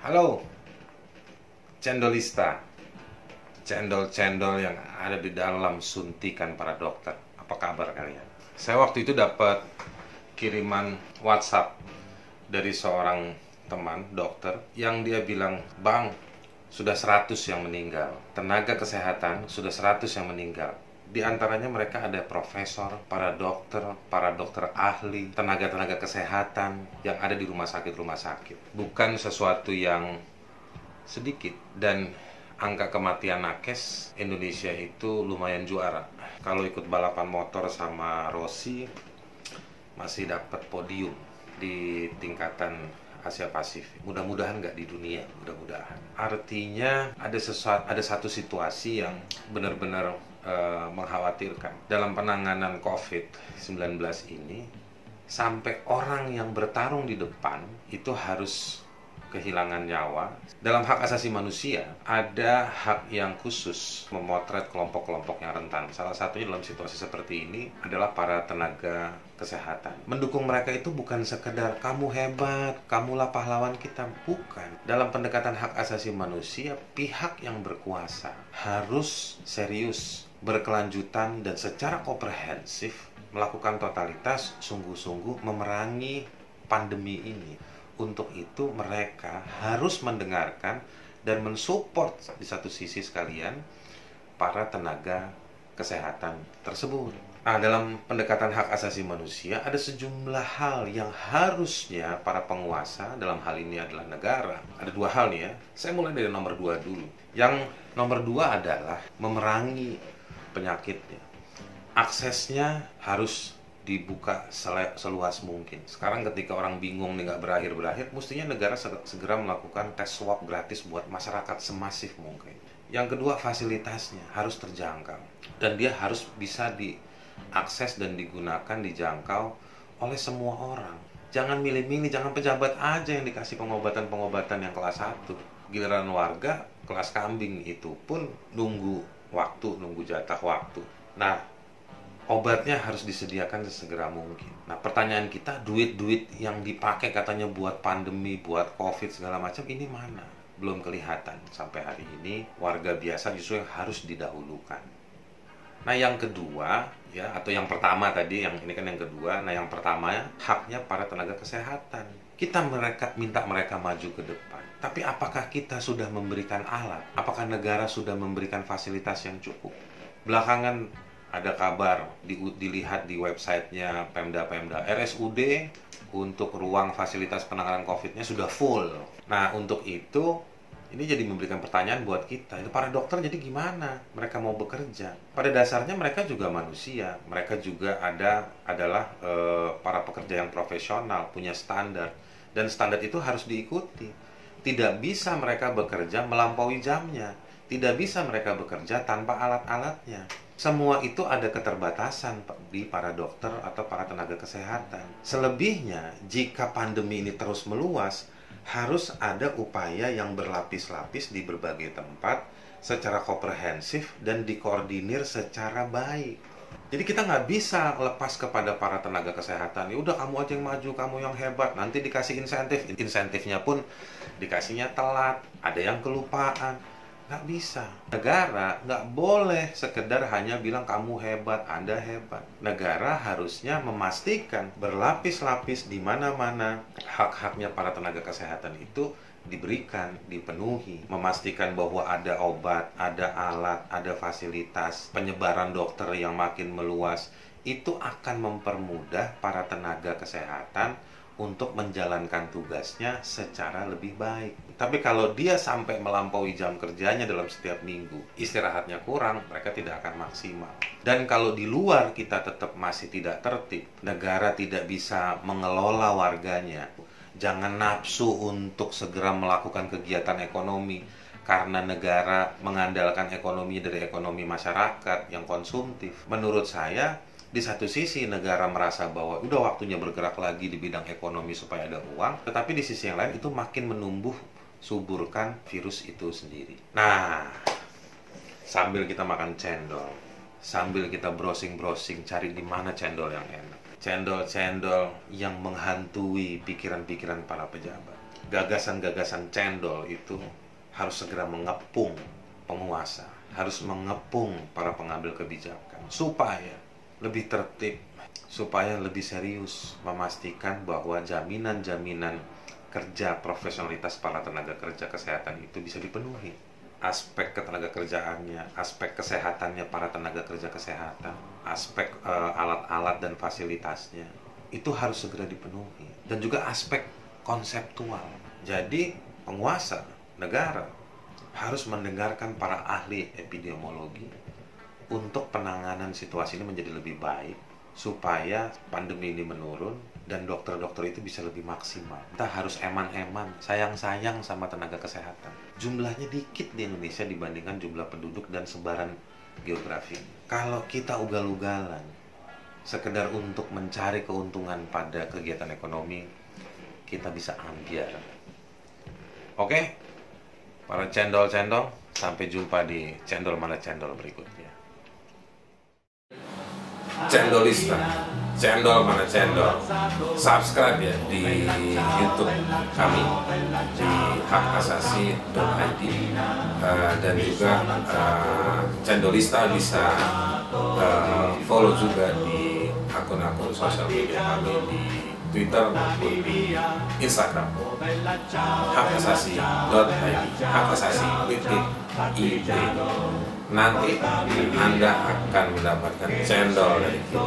Halo, cendolista, cendol-cendol yang ada di dalam suntikan para dokter. Apa kabar kalian? Saya waktu itu dapat kiriman WhatsApp dari seorang teman dokter yang dia bilang, "Bang, sudah 100 yang meninggal. Tenaga kesehatan sudah 100 yang meninggal. Di antaranya mereka ada profesor, para dokter ahli, tenaga-tenaga kesehatan yang ada di rumah sakit. Bukan sesuatu yang sedikit. Dan angka kematian nakes Indonesia itu lumayan juara. Kalau ikut balapan motor sama Rossi, masih dapat podium di tingkatan Asia Pasifik. Mudah-mudahan nggak di dunia, mudah-mudahan. Artinya ada satu situasi yang benar-benar mengkhawatirkan dalam penanganan COVID-19 ini. Sampai orang yang bertarung di depan itu harus kehilangan nyawa. Dalam hak asasi manusia ada hak yang khusus memotret kelompok-kelompok yang rentan. Salah satunya dalam situasi seperti ini adalah para tenaga kesehatan. Mendukung mereka itu bukan sekedar kamu hebat, kamulah pahlawan kita, bukan. Dalam pendekatan hak asasi manusia, pihak yang berkuasa harus serius, berkelanjutan, dan secara komprehensif melakukan totalitas, sungguh-sungguh memerangi pandemi ini. Untuk itu mereka harus mendengarkan dan mensupport di satu sisi sekalian para tenaga kesehatan tersebut. Nah, dalam pendekatan hak asasi manusia ada sejumlah hal yang harusnya para penguasa, dalam hal ini adalah negara. Ada dua hal nih ya. Saya mulai dari nomor 2 dulu. Yang nomor 2 adalah memerangi penyakitnya. Aksesnya harus dibuka seluas mungkin. Sekarang ketika orang bingung nih nggak berakhir, mestinya negara segera melakukan tes swab gratis buat masyarakat semasif mungkin. Yang kedua, fasilitasnya harus terjangkau. Dan dia harus bisa diakses dan digunakan, dijangkau oleh semua orang. Jangan milih-milih, jangan pejabat aja yang dikasih pengobatan yang kelas 1. Giliran warga, kelas kambing itu pun nunggu jatah waktu. Nah, obatnya harus disediakan sesegera mungkin. Nah, pertanyaan kita, duit-duit yang dipakai katanya buat pandemi, buat COVID segala macam, ini mana? Belum kelihatan sampai hari ini. Warga biasa justru yang harus didahulukan. Nah, yang kedua, ya, atau yang pertama tadi, yang ini kan yang kedua. Nah, yang pertama, haknya para tenaga kesehatan. Kita minta mereka maju ke depan. Tapi apakah kita sudah memberikan alat? Apakah negara sudah memberikan fasilitas yang cukup? Belakangan ada kabar, dilihat di websitenya Pemda RSUD untuk ruang fasilitas penanganan COVID-nya sudah full. Nah, untuk itu ini jadi memberikan pertanyaan buat kita. Itu para dokter jadi gimana? Mereka mau bekerja. Pada dasarnya mereka juga manusia. Mereka juga adalah para pekerja yang profesional, punya standar. Dan standar itu harus diikuti. Tidak bisa mereka bekerja melampaui jamnya. Tidak bisa mereka bekerja tanpa alat-alatnya. Semua itu ada keterbatasan di para dokter atau para tenaga kesehatan. Selebihnya, jika pandemi ini terus meluas, harus ada upaya yang berlapis-lapis di berbagai tempat secara komprehensif dan dikoordinir secara baik. Jadi kita nggak bisa lepas kepada para tenaga kesehatan. Ya udah, kamu aja yang maju, kamu yang hebat. Nanti dikasih insentif. Insentifnya pun dikasihnya telat, ada yang kelupaan. Nggak bisa. Negara nggak boleh sekedar hanya bilang kamu hebat, Anda hebat. Negara harusnya memastikan berlapis-lapis di mana-mana hak-haknya para tenaga kesehatan itu diberikan, dipenuhi. Memastikan bahwa ada obat, ada alat, ada fasilitas. Penyebaran dokter yang makin meluas itu akan mempermudah para tenaga kesehatan untuk menjalankan tugasnya secara lebih baik. Tapi kalau dia sampai melampaui jam kerjanya dalam setiap minggu, istirahatnya kurang, mereka tidak akan maksimal. Dan kalau di luar kita tetap masih tidak tertib, negara tidak bisa mengelola warganya, jangan nafsu untuk segera melakukan kegiatan ekonomi, karena negara mengandalkan ekonomi dari ekonomi masyarakat yang konsumtif. Menurut saya, di satu sisi negara merasa bahwa udah waktunya bergerak lagi di bidang ekonomi supaya ada uang, tetapi di sisi yang lain itu makin menumbuh suburkan virus itu sendiri. Nah, sambil kita makan cendol, sambil kita browsing-browsing cari di mana cendol yang enak, cendol-cendol yang menghantui pikiran-pikiran para pejabat. gagasan-gagasan cendol itu harus segera mengepung penguasa, harus mengepung para pengambil kebijakan supaya lebih tertib, supaya lebih serius memastikan bahwa jaminan-jaminan kerja profesionalitas para tenaga kerja kesehatan itu bisa dipenuhi. Aspek ketenaga kerjaannya, aspek kesehatannya para tenaga kerja kesehatan, aspek alat-alat dan fasilitasnya itu harus segera dipenuhi. Dan juga aspek konseptual. Jadi penguasa negara harus mendengarkan para ahli epidemiologi untuk penanganan situasi ini menjadi lebih baik supaya pandemi ini menurun dan dokter-dokter itu bisa lebih maksimal. Kita harus eman-eman, sayang-sayang sama tenaga kesehatan. Jumlahnya dikit di Indonesia dibandingkan jumlah penduduk dan sebaran geografi. Kalau kita ugal-ugalan sekedar untuk mencari keuntungan pada kegiatan ekonomi, kita bisa ambiar. Oke? Para cendol-cendol, sampai jumpa di Cendol Mana Cendol berikutnya. Cendolista, Cendol Mana Cendol, subscribe ya di YouTube kami di hakasasi.id, dan juga Cendolista bisa follow juga di akun-akun sosial media kami di Twitter maupun di Instagram. hakasasi.id, hakasasi.id. Nanti Anda akan mendapatkan cendol dari kita.